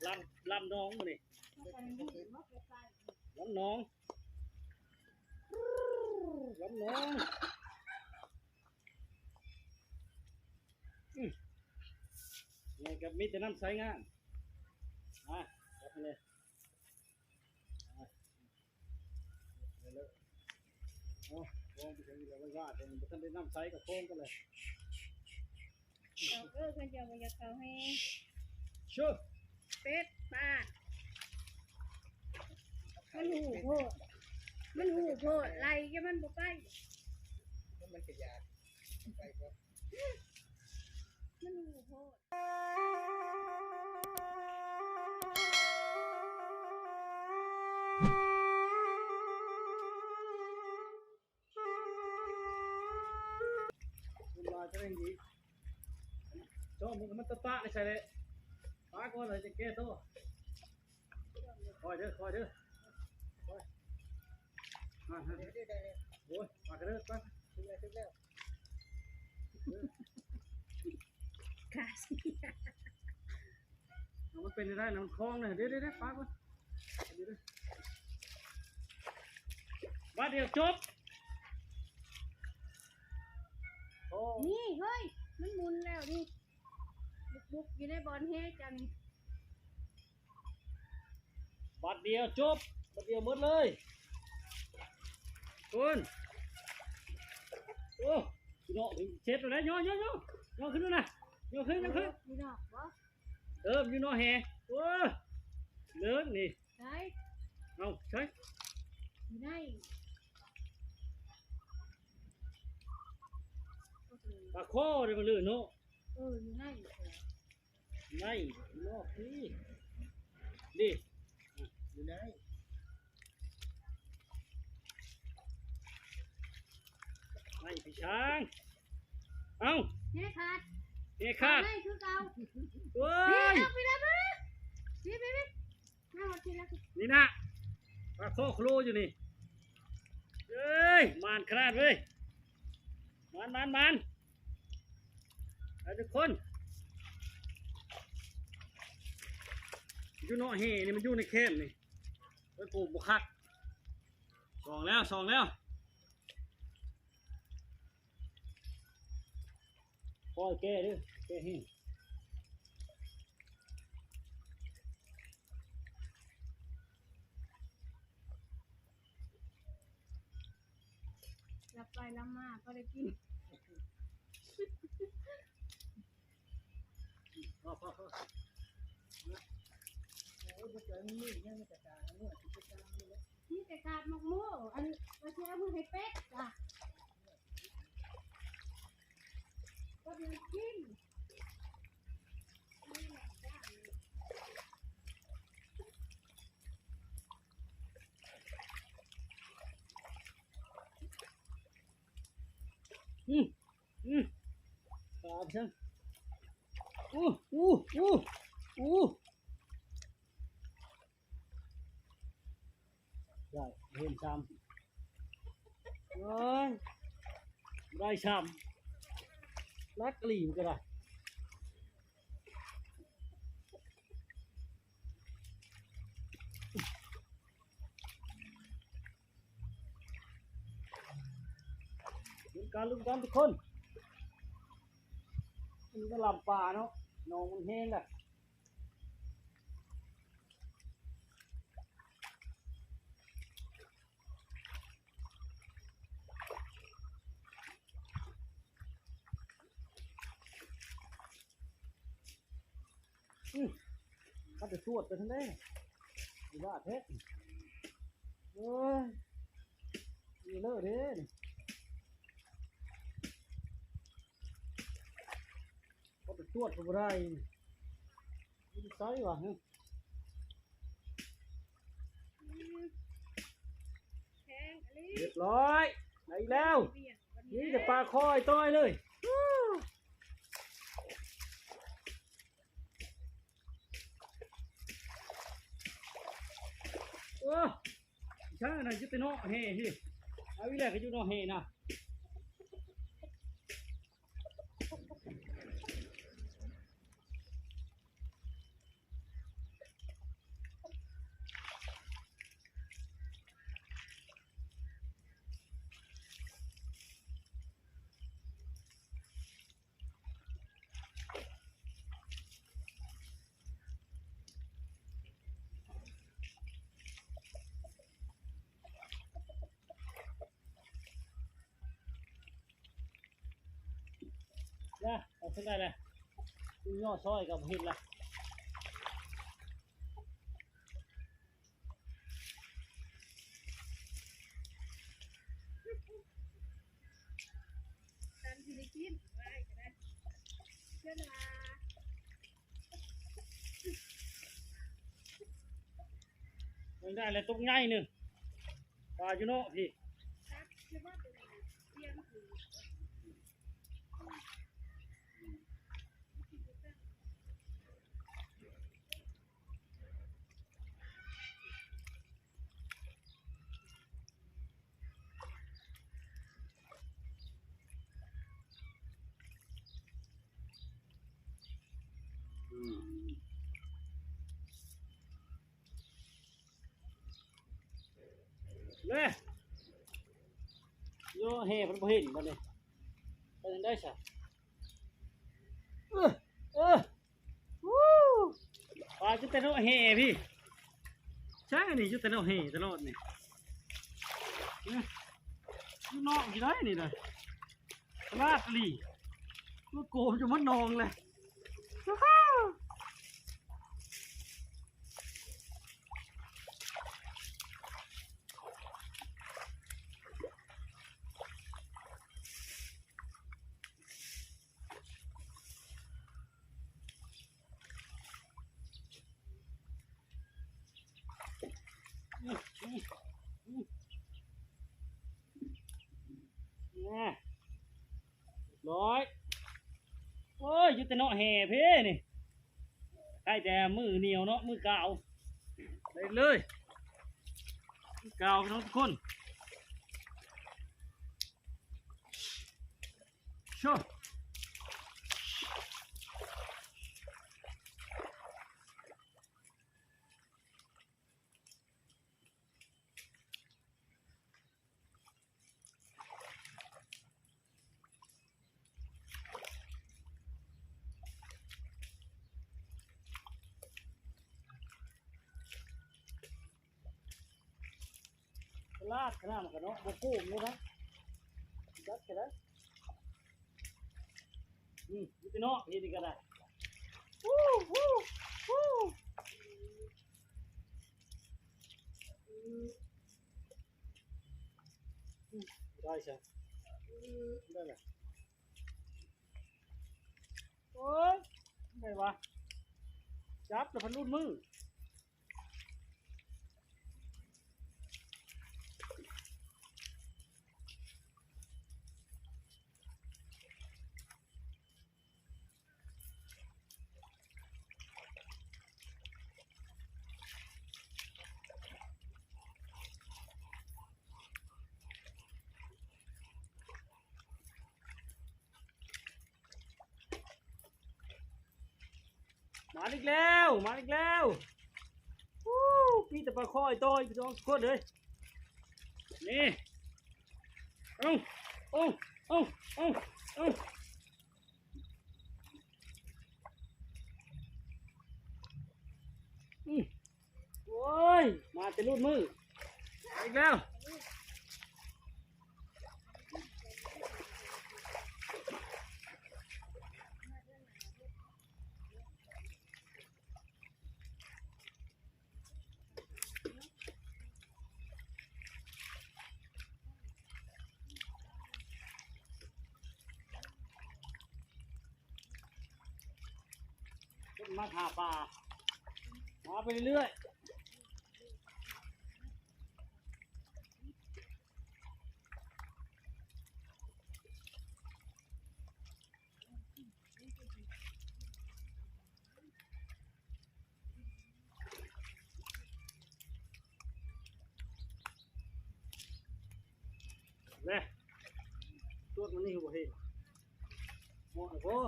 ลำน้องมาดิลำน้องลำน้องนี่กับมิตรน้ำใสงานมาจับเลยโอ้โค้งไปถึงเดี๋ยวไม่ว่าแต่ท่านได้น้ำใสกับโค้งกันเลยคนจะมาเขาให้ชื่อเป็ดปลามันหูโพดไรก็มันบุกไปมันจะยากไปก็มันหูโพดคุณมาจะเร่งดีโจ้มันตะปะเลยใช่เลยปะก่อนเลยจะแก้ตัวคอยเด้อคอยโอ้ยปากกระเด้อปะถึงแล้วขาสิ มันเป็นได้นะมันคล้องเลยเดี๋ยวปากก่อนบ้านเดียวจบนี่เฮ้ยมันมุนแล้วนี่บุกอยู่ในบอลเฮจันบัดเดียวจบบัดเดียวหมดเลยคุณโอ้ยน้องเช็ดเลยย่อขึ้นด้วยนะย่อขึ้นมีดอกวะอยู่น้องแห่โอ้เลิกนี่ใช่เอาใช่ไม่ได้ปากคอเลยมันลื่นเนาะอยู่ไหนไม่นอกนี่ดิอยู่ไหนไม่พี่ช้างเอาเนี่ยขาดไม่คือเก่าโอ้ยไปแล้วน่าหดทีละนี่นะปลาโคโครอยู่นี่เอ้ยมานขนาดเว้ยมันทุกคนอยู่นอกเฮนี่มันอยู่ในเข้มนี่ไปปลูกบุคักสองแล้วปล่อยแก่ดิแก่เฮรับไปรับมาก็ได้กินพ่อนี่แต่ขาดหมกโม่อันเราเชื่อมือให้เป็ดจ้ะก็เดินกินตามฉันได้เห็นซ้ำได้ซ้ำรักกลีมก็ได้เป็นการลุ้นกันทุกคนมันก็ลำป่าเนาะน้องมันแห้งแหละมันจะสวดไปทั้งนี้หรือว่าเท็จโอ้ยมีเลิศเด้ก็จะสวดก็ไม่ได้ไม่ใช่ว่ะเรียบร้อยได้แล้วนี่จะปลาคอยต้อยเลยใช่นะยุติโนะเฮ้ที่เอาวิเลกยุติโนะเฮนะ ขึ้นได้เลยย่อซอยกับเห็ดละ ตันที่ได้กินไว้ก็ได้เจ้านา มันได้เลยตุ๊กง่ายหนึ่งปลาจุโน่พี่ ครับเจ้าว่าตัวนี้เตรียมถือ เลยโยเฮ่พระเห็นมาเลยไปยังได้ใช่วู้ปลาจุดเตโน่เฮ่พี่ใช่นี่จุดเตโน่เฮ่ตลอดนี่นอกกี่ได้นี่เลยลาดลีลูกโกมจะมัดนองเลยร้อยโอ้ยยุติเนาะแห่เพ่นี่ใกล้แต่มือเหนียวเนาะมือกาวเลยมือกาวน้องทุกคนโชว์ลาดขนาดมันกันเนาะโบกู้มั้งนะจัดกันเลยยุติเนาะนี่ดีกันได้ได้ใช่ได้เลยโอ้ยไงวะจับแล้วพันรุ่นมือมาอีกแล้วมาอีกแล้วพี่แต่ปลาคอยตัวพี่น้องโคตรเลยนี่เอาโอ้ยมาแต่รุ่นมือมาอีกแล้วมาหาปลามาไปเรื่อยเลยตัวมันนี่หัวเห็ดหมดแล้ว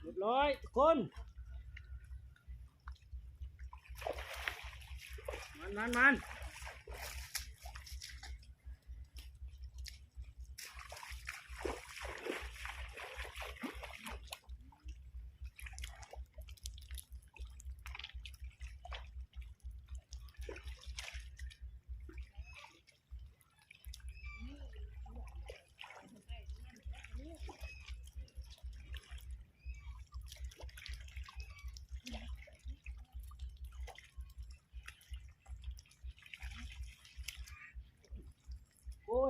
เรียบร้อยทุกคนมัน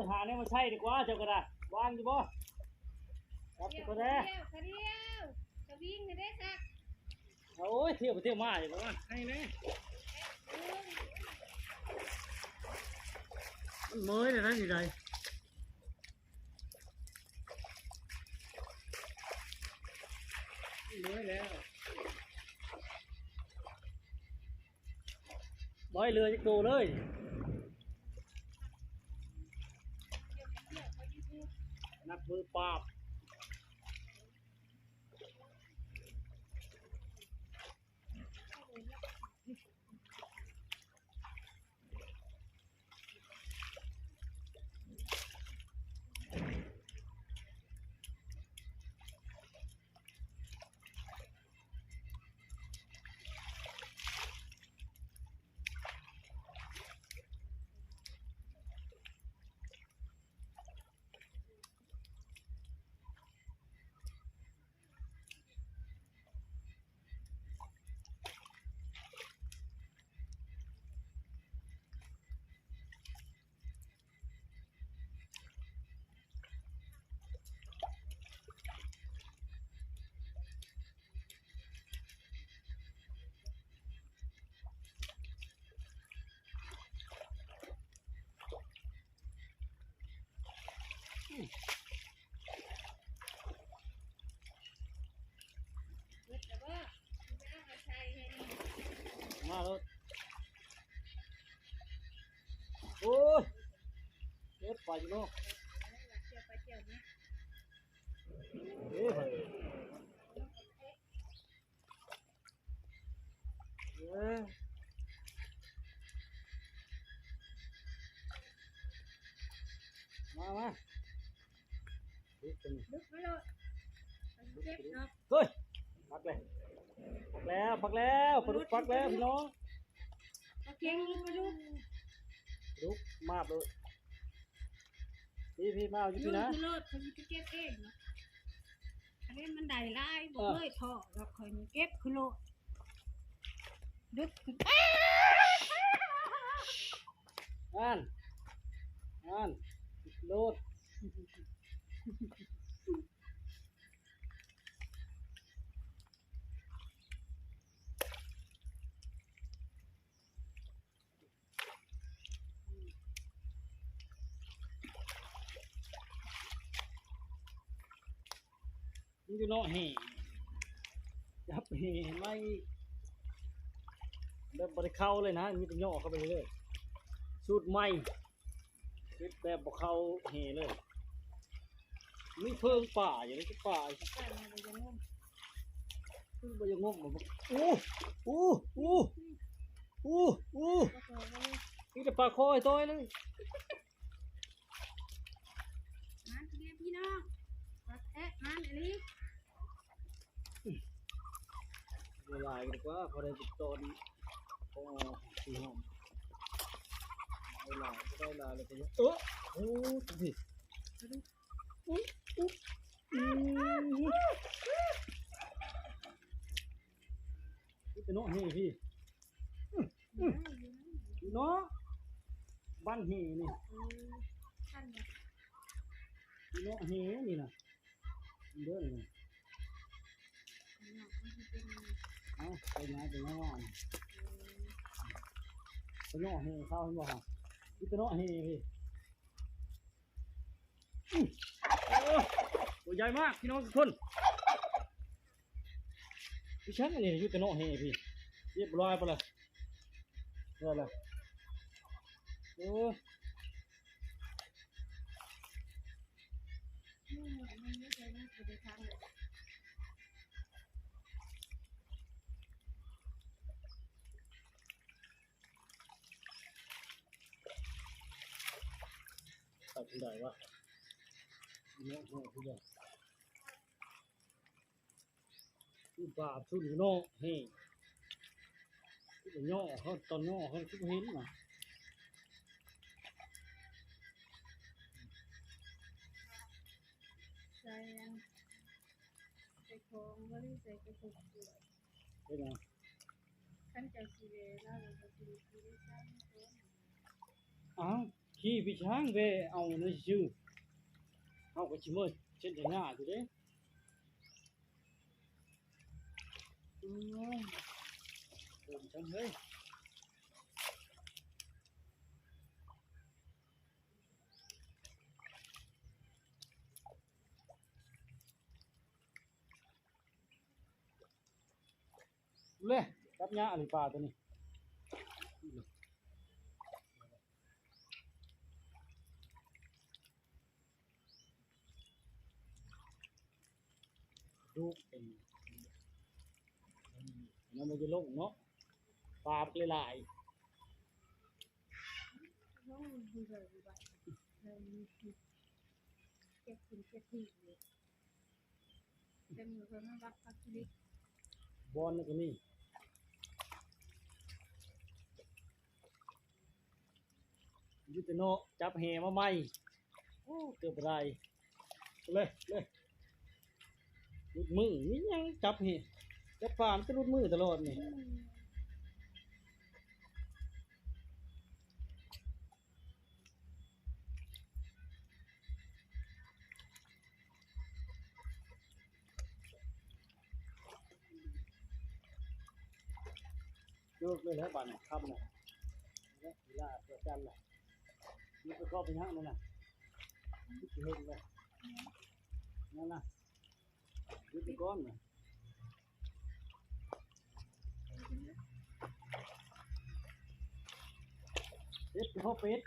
หาเนี่ยมาใช่ดีกว่าเจ้าก็ได้วางอยู่บ่ครับ เที่ยว ก็ เที่ ได้ ยวเที่ยวจะวิ่งได้สัก โอ้ยเที่ยวไปเที่ยวมาอยู่บ่ว่าให้แม่มันเมื่อยเลยนะนี่ใดเมื่อยแล้วบ่อยเรือจะโตเลยนักมือปราบมาแล้วโอ้ยเอ็ดไปอยู่เนาะเอ๊ะเอ๊ะมาดึกจัง ลุกไม่เลยเจ็บเนาะ เฮ้ยปักเลยปักแล้วปักแล้วปลาดุกปักแล้วพี่น้อง เก่งลุกไปลุก ปลาดุกมาบเลยพี่มาเอาอยู่ ลุ พี่ ก นะ คือเลิศเขาจะเก็บเองเนาะอันนี้มันได้ไล่บ่เคยพอเราเคยเก็บคือโลดดึกคือ อ่านโลดมันอยู่เนาะแห่จับแห่ไม่แบบบริเข้าเลยนะมีแต่ย่อเข้าไปเรื่อยสูตรใหม่เฮ็ดแบบบ่เข้าแห่เลยมีเพิ่งป่าอย่างนี้ก็ป่าคือบ่ยังงงบ่นี่จะปลาคอยต้อยเลย มันเรียกพี่น้องมาแทะมันอันนี้ เวลาดีกว่าพอได้ติดต้นก็สีหอมเวลาก็ได้ลาเลยไปโอ้โหสินี่เป็นเนาะเฮพี่เนาะบ้านเฮนี่ ท่านเนี่ย เนาะเฮนี่นะเด้อนี่ เอาไปไหนไปไหนว่างไปเนาะเฮเข้าเห็นบ่ฮะนี่เป็นเนาะเฮพี่ตัวใหญ่มากพี่น้องทุกคนพี่ชันอันนี้อยู่เป็นเนาะเฮพี่เรียบร้อยไปเลยเรียบร้อยโอ้ มันไม่ใช่ไม่เคยทำเลย ตัดสินได้ว่าเนาะเฮทุกอย่างคือบาปสุดเนาะเฮคือเนาะเขาตอนเนาะเขาคือเห็นน่ะ ใส่ใส่ของก็ได้ใส่กระปุกด้วย เป็นไง ขั้นใจสีเหลืองแล้วเราจะสีได้ใช่ไหม อ้าว ขี่พี่ช้างไปเอาในชื่อเอาก็ชิมเลยเช่นอย่างหน้าอยู่เด้เดินจังเฮ้ยเลยรับหญ้าอะไรปลาตัวนี้ดูเป็นนั่นมันจะลงเนาะปลาหลาย น้องดูเลยดูไปเลยมีเก็บกินเก็บที่เลยเต็มมือคนนั้นรักพักลิก ๆบอลนี่ก็นี่ยุติโนจับแหมาใหม่โอ้เกือบไรเลยรุดมือนี่ยังจับแหจับปลามันก็รุดมือตลอดนี่เลิกเลยแล้วบ้านเนี่ยค่ำเนี่ยเวลาเปิดจันทร์น่ะนี่ไปเข้าไปห้างนั่นน่ะที่เห็นเลยนั่นน่ะนี่ไปก้อนน่ะเป็ดไปเข้าเป็ด